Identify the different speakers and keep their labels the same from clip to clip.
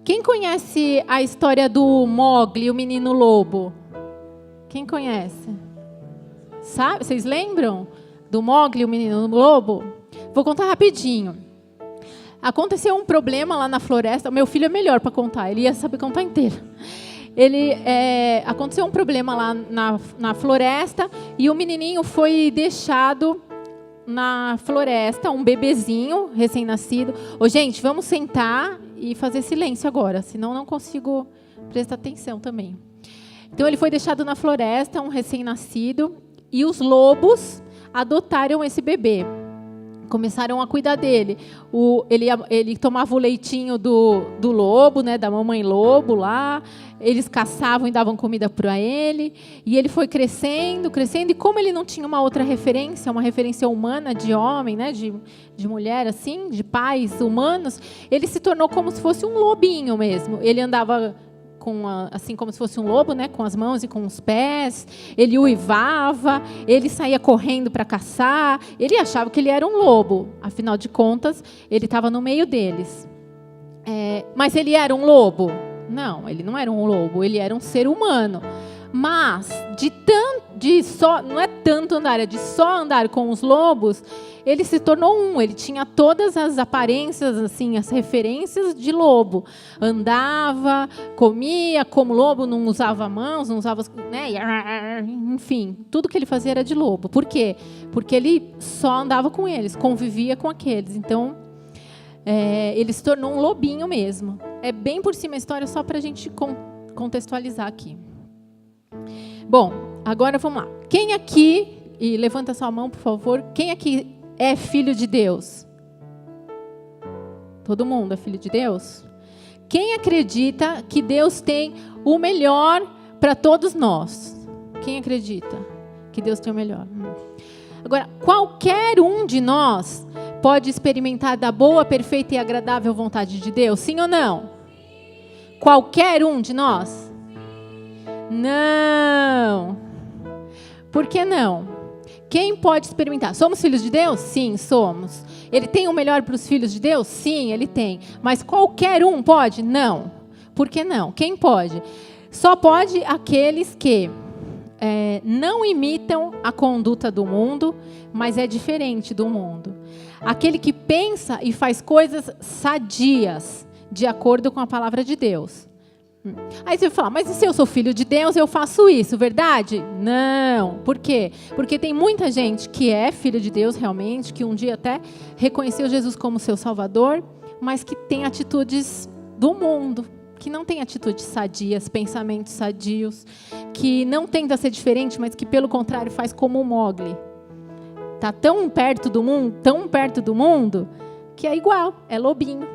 Speaker 1: Quem conhece a história do Mowgli, o menino lobo? Quem conhece? Sabe? Vocês lembram do Mowgli, o menino lobo? Vou contar rapidinho. Aconteceu um problema lá na floresta. O meu filho é melhor para contar, ele ia saber contar inteiro. Aconteceu um problema lá na floresta e o menininho foi deixado na floresta, um bebezinho recém-nascido. Gente, vamos sentar e fazer silêncio agora, senão não consigo prestar atenção também. Então ele foi deixado na floresta, um recém-nascido, e os lobos adotaram esse bebê. Começaram a cuidar dele. Ele tomava o leitinho do lobo, né, da mamãe lobo lá. Eles caçavam e davam comida para ele. E ele foi crescendo, crescendo. E como ele não tinha uma outra referência, uma referência humana de homem, né, de mulher, assim, de pais humanos, ele se tornou como se fosse um lobinho mesmo. Ele andava assim como se fosse um lobo, né, com as mãos e com os pés. Ele uivava, ele saía correndo para caçar. Ele achava que ele era um lobo. Afinal de contas, ele estava no meio deles. Mas ele era um lobo? Não, ele não era um lobo. Ele era um ser humano. Mas não é tanto andar, é de só andar com os lobos, ele se tornou um. Ele tinha todas as aparências, assim, as referências de lobo. Andava, comia como lobo, não usava mãos, não usava, né? Enfim, tudo que ele fazia era de lobo. Por quê? Porque ele só andava com eles, convivia com aqueles. Então, ele se tornou um lobinho mesmo. É bem por cima a história, só para a gente contextualizar aqui. Bom, agora vamos lá. Quem aqui, e levanta sua mão, por favor, quem aqui é filho de Deus? Todo mundo é filho de Deus? Quem acredita que Deus tem o melhor para todos nós? Quem acredita que Deus tem o melhor? Agora, qualquer um de nós pode experimentar da boa, perfeita e agradável vontade de Deus? Sim ou não? Qualquer um de nós? Não. Por que não? Quem pode experimentar? Somos filhos de Deus? Sim, somos. Ele tem o melhor para os filhos de Deus? Sim, ele tem. Mas qualquer um pode? Não. Por que não? Quem pode? Só pode aqueles que não imitam a conduta do mundo, mas é diferente do mundo. Aquele que pensa e faz coisas sadias, de acordo com a palavra de Deus. Aí você vai falar, mas e se eu sou filho de Deus, eu faço isso, verdade? Não. Por quê? Porque tem muita gente que é filho de Deus realmente, que um dia até reconheceu Jesus como seu Salvador, mas que tem atitudes do mundo, que não tem atitudes sadias, pensamentos sadios, que não tenta ser diferente, mas que pelo contrário faz como o Mowgli. Está tão perto do mundo, que é igual, é lobinho.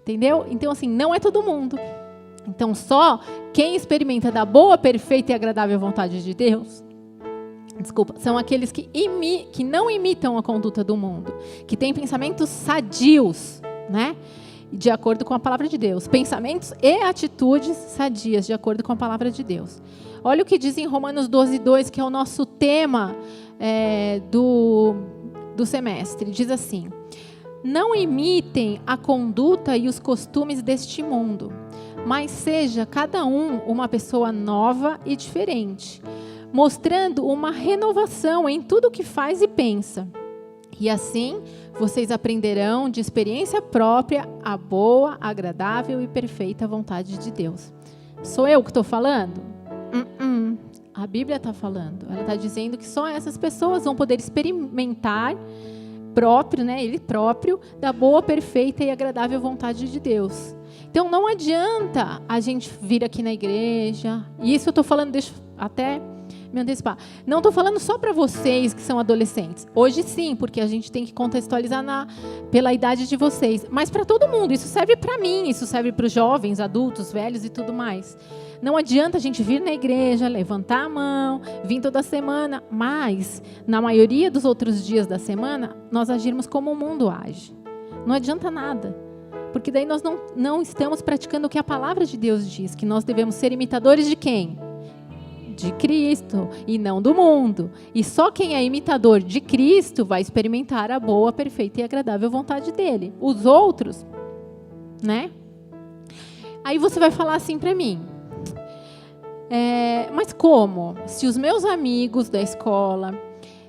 Speaker 1: Entendeu? Então assim, não é todo mundo. Então, só quem experimenta da boa, perfeita e agradável vontade de Deus, são aqueles que não imitam a conduta do mundo, que têm pensamentos sadios, né? De acordo com a palavra de Deus. Pensamentos e atitudes sadias, de acordo com a palavra de Deus. Olha o que diz em Romanos 12:2, que é o nosso tema do semestre. Diz assim: não imitem a conduta e os costumes deste mundo, mas seja cada um uma pessoa nova e diferente, mostrando uma renovação em tudo o que faz e pensa. E assim, vocês aprenderão de experiência própria a boa, agradável e perfeita vontade de Deus. Sou eu que estou falando? A Bíblia está falando. Ela está dizendo que só essas pessoas vão poder experimentar ele próprio, da boa, perfeita e agradável vontade de Deus. Então, não adianta a gente vir aqui na igreja, e isso eu estou falando, deixa até me antecipar, não estou falando só para vocês que são adolescentes. Hoje sim, porque a gente tem que contextualizar pela idade de vocês, mas para todo mundo. Isso serve para mim, isso serve para os jovens, adultos, velhos e tudo mais. Não adianta a gente vir na igreja, levantar a mão, vir toda semana, mas na maioria dos outros dias da semana, nós agirmos como o mundo age. Não adianta nada, porque daí nós não estamos praticando o que a palavra de Deus diz, que nós devemos ser imitadores de quem? De Cristo, e não do mundo. E só quem é imitador de Cristo vai experimentar a boa, perfeita e agradável vontade dele. Os outros, né? Aí você vai falar assim para mim, mas como? Se os meus amigos da escola,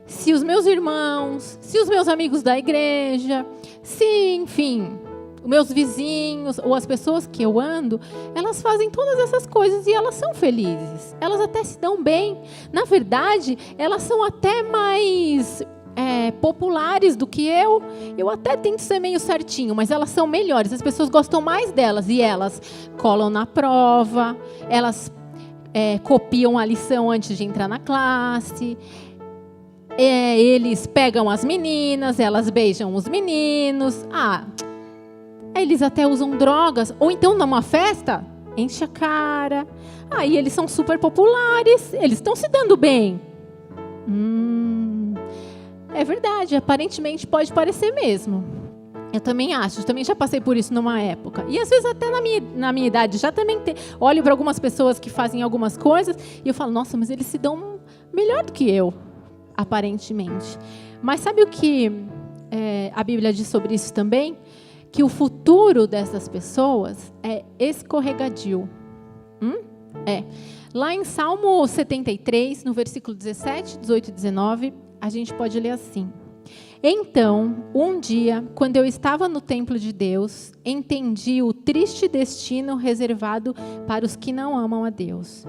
Speaker 1: se os meus irmãos, se os meus amigos da igreja, se, enfim, os meus vizinhos ou as pessoas que eu ando, elas fazem todas essas coisas e elas são felizes. Elas até se dão bem. Na verdade, elas são até mais populares do que eu. Eu até tento ser meio certinho, mas elas são melhores. As pessoas gostam mais delas e elas colam na prova, elas copiam a lição antes de entrar na classe. Eles pegam as meninas, elas beijam os meninos. Eles até usam drogas. Ou então, numa festa, enche a cara. Aí eles são super populares. Eles estão se dando bem. É verdade, aparentemente pode parecer mesmo. Eu também acho, eu também já passei por isso numa época. E às vezes até na minha idade, já também olho para algumas pessoas que fazem algumas coisas e eu falo, nossa, mas eles se dão melhor do que eu, aparentemente. Mas sabe o que a Bíblia diz sobre isso também? Que o futuro dessas pessoas é escorregadio. Lá em Salmo 73, no versículo 17, 18 e 19, a gente pode ler assim. Então, um dia, quando eu estava no templo de Deus, entendi o triste destino reservado para os que não amam a Deus.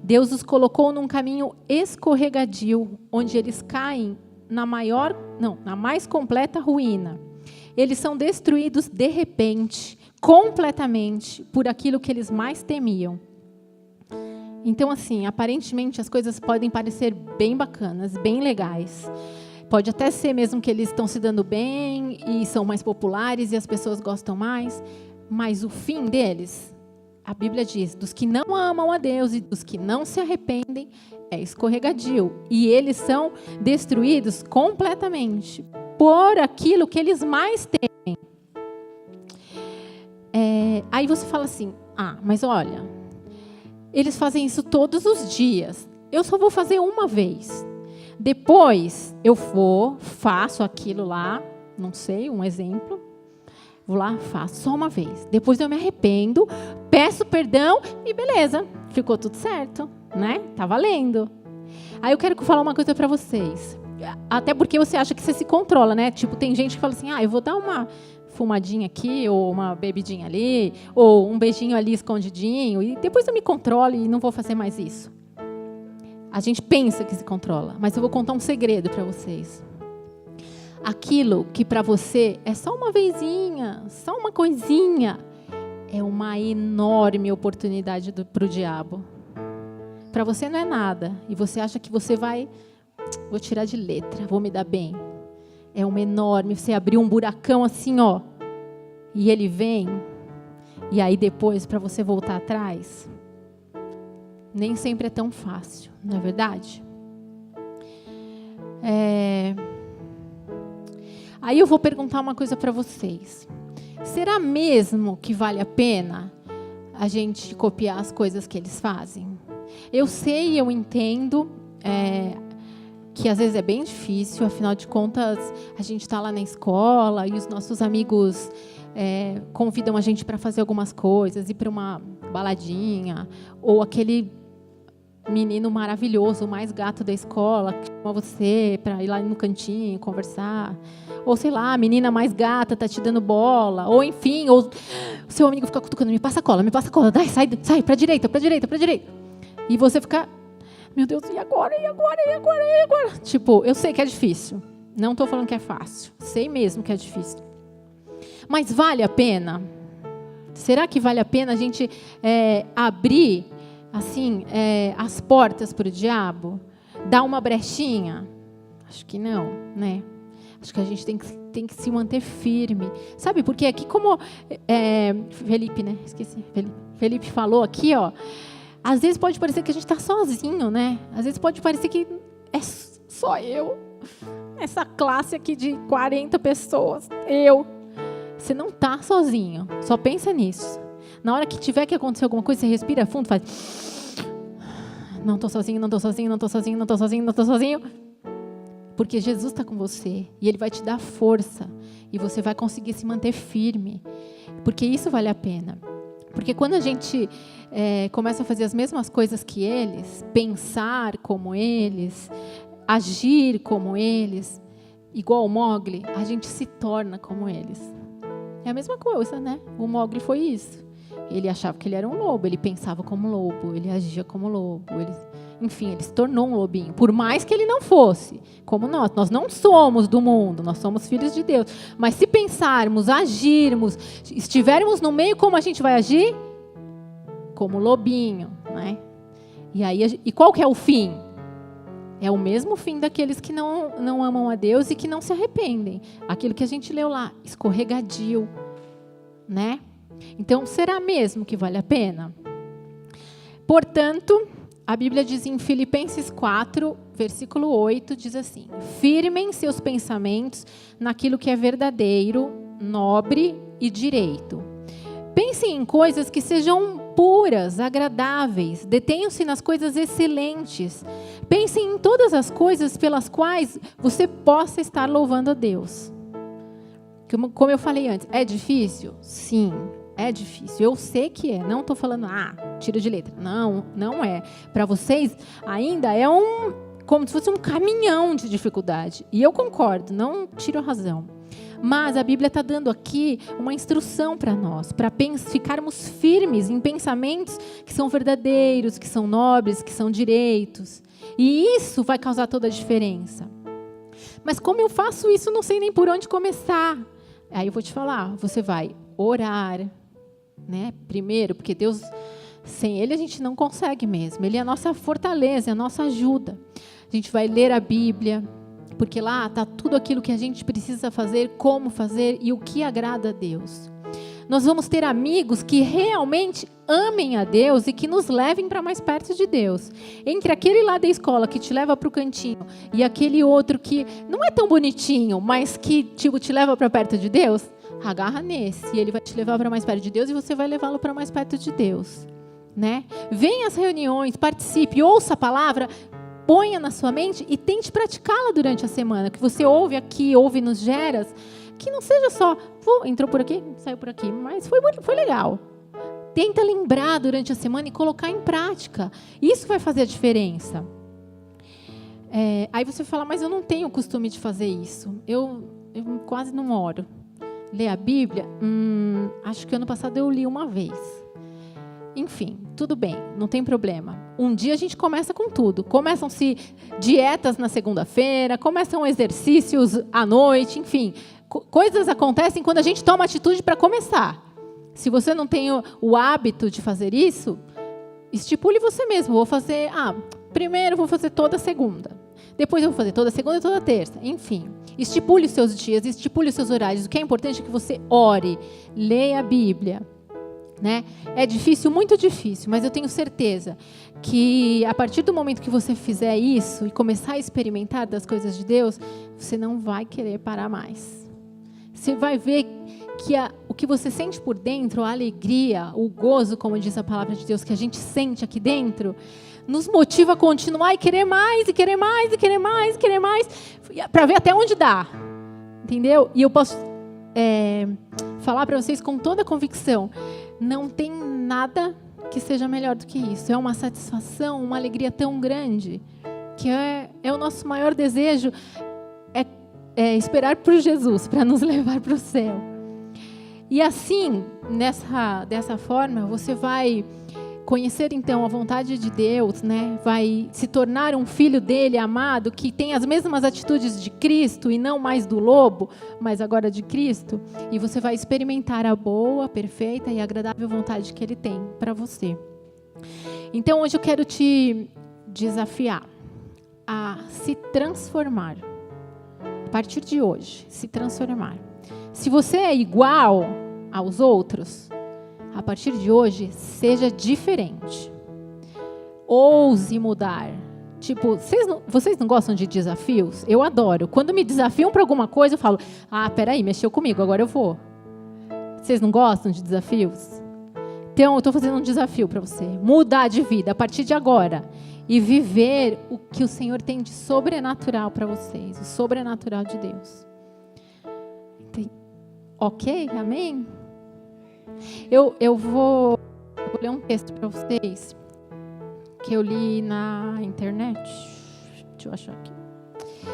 Speaker 1: Deus os colocou num caminho escorregadio, onde eles caem na mais completa ruína. Eles são destruídos de repente, completamente, por aquilo que eles mais temiam. Então, assim, aparentemente as coisas podem parecer bem bacanas, bem legais. Pode até ser mesmo que eles estão se dando bem e são mais populares e as pessoas gostam mais, mas o fim deles, a Bíblia diz, dos que não amam a Deus e dos que não se arrependem, é escorregadio. E eles são destruídos completamente por aquilo que eles mais temem. Aí você fala assim, mas olha, eles fazem isso todos os dias. Eu só vou fazer uma vez. Depois eu faço aquilo lá, não sei, um exemplo. Vou lá, faço só uma vez. Depois eu me arrependo, peço perdão e beleza, ficou tudo certo, né? Tá valendo. Aí eu quero falar uma coisa para vocês. Até porque você acha que você se controla, né? Tipo, tem gente que fala assim, eu vou dar uma fumadinha aqui, ou uma bebidinha ali, ou um beijinho ali escondidinho, e depois eu me controlo e não vou fazer mais isso. A gente pensa que se controla, mas eu vou contar um segredo para vocês. Aquilo que para você é só uma vezinha, só uma coisinha, é uma enorme oportunidade para o diabo. Para você não é nada, e você acha que você vou tirar de letra, vou me dar bem. É uma enorme, você abriu um buracão assim, e ele vem, e aí depois, para você voltar atrás, nem sempre é tão fácil, não é verdade? Aí eu vou perguntar uma coisa para vocês. Será mesmo que vale a pena a gente copiar as coisas que eles fazem? Eu sei, eu entendo, que às vezes é bem difícil, afinal de contas, a gente está lá na escola e os nossos amigos convidam a gente para fazer algumas coisas, ir para uma baladinha, ou aquele menino maravilhoso, o mais gato da escola, que chama você para ir lá no cantinho conversar, ou sei lá, a menina mais gata está te dando bola, ou enfim, ou o seu amigo fica cutucando, me passa cola, sai para a direita, e você fica, meu Deus, e agora? Tipo, eu sei que é difícil, não estou falando que é fácil, sei mesmo que é difícil, mas vale a pena? Será que vale a pena a gente abrir assim, as portas para o diabo? Dar uma brechinha? Acho que não, né? Acho que a gente tem que se manter firme. Sabe por quê? Aqui como Felipe, né? Esqueci. Felipe falou aqui, às vezes pode parecer que a gente está sozinho, né? Às vezes pode parecer que é só eu. Essa classe aqui de 40 pessoas. Você não está sozinho. Só pensa nisso. Na hora que tiver que acontecer alguma coisa, você respira fundo, faz... Não estou sozinho. Porque Jesus está com você. E Ele vai te dar força. E você vai conseguir se manter firme. Porque isso vale a pena. Porque quando a gente começa a fazer as mesmas coisas que eles, pensar como eles, agir como eles, igual o Mowgli, a gente se torna como eles. É a mesma coisa, né? O Mowgli foi isso. Ele achava que ele era um lobo, ele pensava como lobo, ele agia como lobo, enfim, ele se tornou um lobinho, por mais que ele não fosse, como nós não somos do mundo, nós somos filhos de Deus, mas se pensarmos, agirmos, estivermos no meio, como a gente vai agir? Como lobinho, né? E qual que é o fim? É o mesmo fim daqueles que não amam a Deus e que não se arrependem, aquilo que a gente leu lá, escorregadio, né? Então, será mesmo que vale a pena? Portanto, a Bíblia diz em Filipenses 4, versículo 8, diz assim: firmem seus pensamentos naquilo que é verdadeiro, nobre e direito. Pensem em coisas que sejam puras, agradáveis, detenham-se nas coisas excelentes. Pensem em todas as coisas pelas quais você possa estar louvando a Deus. Como eu falei antes, é difícil? Sim. É difícil, eu sei que é, não estou falando, tira de letra, não é. Para vocês ainda é como se fosse um caminhão de dificuldade, e eu concordo, não tiro a razão. Mas a Bíblia está dando aqui uma instrução para nós, para ficarmos firmes em pensamentos que são verdadeiros, que são nobres, que são direitos, e isso vai causar toda a diferença. Mas como eu faço isso, não sei nem por onde começar. Aí eu vou te falar, você vai orar, né? Primeiro, porque Deus, sem Ele a gente não consegue mesmo. Ele é a nossa fortaleza, é a nossa ajuda. A gente vai ler a Bíblia, porque lá está tudo aquilo que a gente precisa fazer, como fazer e o que agrada a Deus. Nós vamos ter amigos que realmente amem a Deus e que nos levem para mais perto de Deus. Entre aquele lá da escola que te leva para o cantinho e aquele outro que não é tão bonitinho, mas que te leva para perto de Deus, agarra nesse, e ele vai te levar para mais perto de Deus e você vai levá-lo para mais perto de Deus, né? Venha às reuniões, participe, ouça a palavra, ponha na sua mente e tente praticá-la durante a semana, que você ouve aqui, ouve nos Geras, que não seja só, entrou por aqui, saiu por aqui, mas foi legal. Tenta lembrar durante a semana e colocar em prática, isso vai fazer a diferença. Aí você fala, mas eu não tenho o costume de fazer isso, eu quase não oro. Ler a Bíblia? Acho que ano passado eu li uma vez. Enfim, tudo bem, não tem problema. Um dia a gente começa com tudo. Começam-se dietas na segunda-feira, começam exercícios à noite, enfim. Coisas acontecem quando a gente toma atitude para começar. Se você não tem o hábito de fazer isso, estipule você mesmo. Vou fazer, primeiro vou fazer toda segunda. Depois eu vou fazer toda segunda e toda terça. Enfim, estipule os seus dias, estipule os seus horários. O que é importante é que você ore, leia a Bíblia, né? É difícil, muito difícil, mas eu tenho certeza que a partir do momento que você fizer isso e começar a experimentar das coisas de Deus, você não vai querer parar mais. Você vai ver que o que você sente por dentro, a alegria, o gozo, como diz a palavra de Deus, que a gente sente aqui dentro, nos motiva a continuar e querer mais, e querer mais, e querer mais, e querer mais, para ver até onde dá, entendeu? E eu posso falar para vocês com toda a convicção, não tem nada que seja melhor do que isso. É uma satisfação, uma alegria tão grande, que é o nosso maior desejo, é esperar por Jesus, para nos levar para o céu. E assim, dessa forma, você vai conhecer então a vontade de Deus, né? Vai se tornar um filho dele amado, que tem as mesmas atitudes de Cristo e não mais do lobo, mas agora de Cristo, e você vai experimentar a boa, perfeita e agradável vontade que ele tem para você. Então hoje eu quero te desafiar a se transformar. A partir de hoje, se transformar. Se você é igual aos outros, a partir de hoje, seja diferente. Ouse mudar. Tipo, vocês não gostam de desafios? Eu adoro. Quando me desafiam para alguma coisa, eu falo, peraí, mexeu comigo, agora eu vou. Vocês não gostam de desafios? Então, eu estou fazendo um desafio para você. Mudar de vida a partir de agora. E viver o que o Senhor tem de sobrenatural para vocês. O sobrenatural de Deus. Ok? Amém? Eu vou ler um texto para vocês que eu li na internet. Deixa eu achar aqui.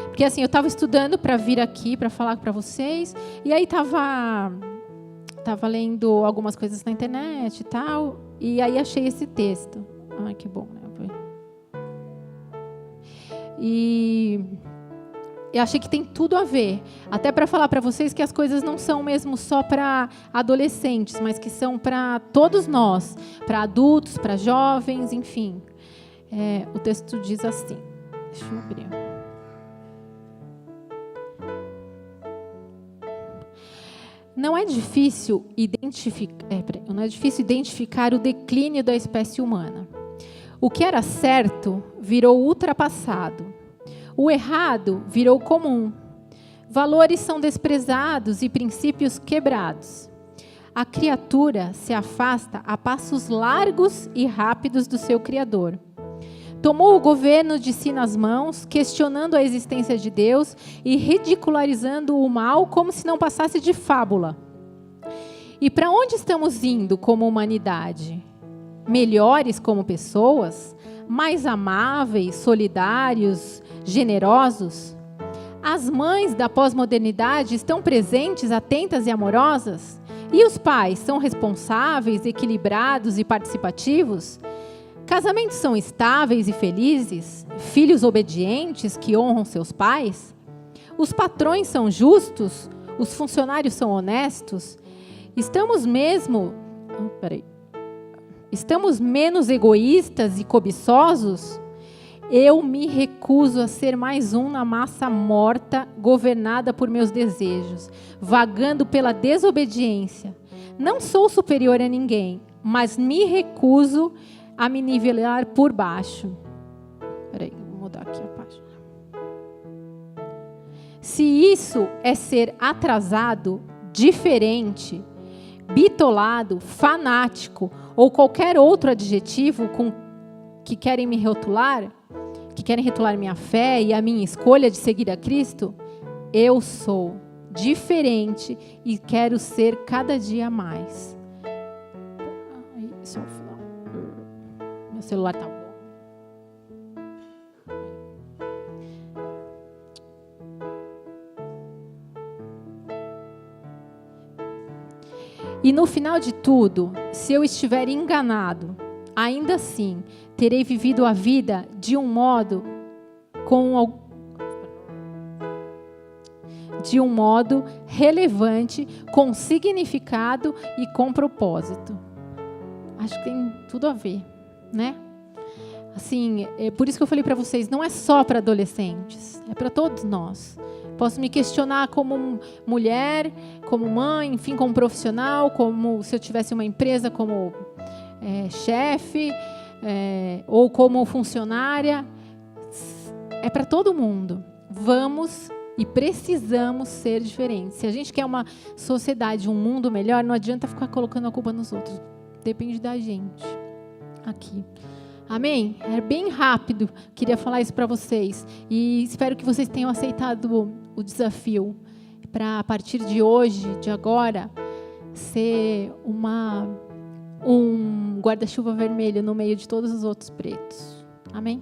Speaker 1: Porque assim, eu estava estudando para vir aqui para falar para vocês, e aí estava lendo algumas coisas na internet e tal, e aí achei esse texto. Ai, que bom, né? E eu achei que tem tudo a ver, até para falar para vocês que as coisas não são mesmo só para adolescentes, mas que são para todos nós, para adultos, para jovens, enfim. O texto diz assim, deixa eu abrir. Não é difícil identificar o declínio da espécie humana. O que era certo virou ultrapassado. O errado virou comum. Valores são desprezados e princípios quebrados. A criatura se afasta a passos largos e rápidos do seu Criador. Tomou o governo de si nas mãos, questionando a existência de Deus e ridicularizando o mal como se não passasse de fábula. E para onde estamos indo como humanidade? Melhores como pessoas? Mais amáveis, solidários, generosos? As mães da pós-modernidade estão presentes, atentas e amorosas? E os pais são responsáveis, equilibrados e participativos? Casamentos são estáveis e felizes? Filhos obedientes que honram seus pais? Os patrões são justos? Os funcionários são honestos? Estamos menos egoístas e cobiçosos? Eu me recuso a ser mais um na massa morta, governada por meus desejos, vagando pela desobediência. Não sou superior a ninguém, mas me recuso a me nivelar por baixo. Vou mudar aqui a página. Se isso é ser atrasado, diferente, bitolado, fanático ou qualquer outro adjetivo que querem me rotular, que querem rotular minha fé e a minha escolha de seguir a Cristo, eu sou diferente e quero ser cada dia mais. Só meu celular tá bom. E no final de tudo, se eu estiver enganado, ainda assim, terei vivido a vida de um modo relevante, com significado e com propósito. Acho que tem tudo a ver, né? Assim, é por isso que eu falei para vocês, não é só para adolescentes, é para todos nós. Posso me questionar como mulher, como mãe, enfim, como profissional, como se eu tivesse uma empresa como chefe, ou como funcionária. É para todo mundo. Vamos e precisamos ser diferentes. Se a gente quer uma sociedade, um mundo melhor, não adianta ficar colocando a culpa nos outros. Depende da gente. Aqui. Amém? É bem rápido. Queria falar isso para vocês. E espero que vocês tenham aceitado o desafio para, a partir de hoje, de agora, ser um guarda-chuva vermelho no meio de todos os outros pretos. Amém?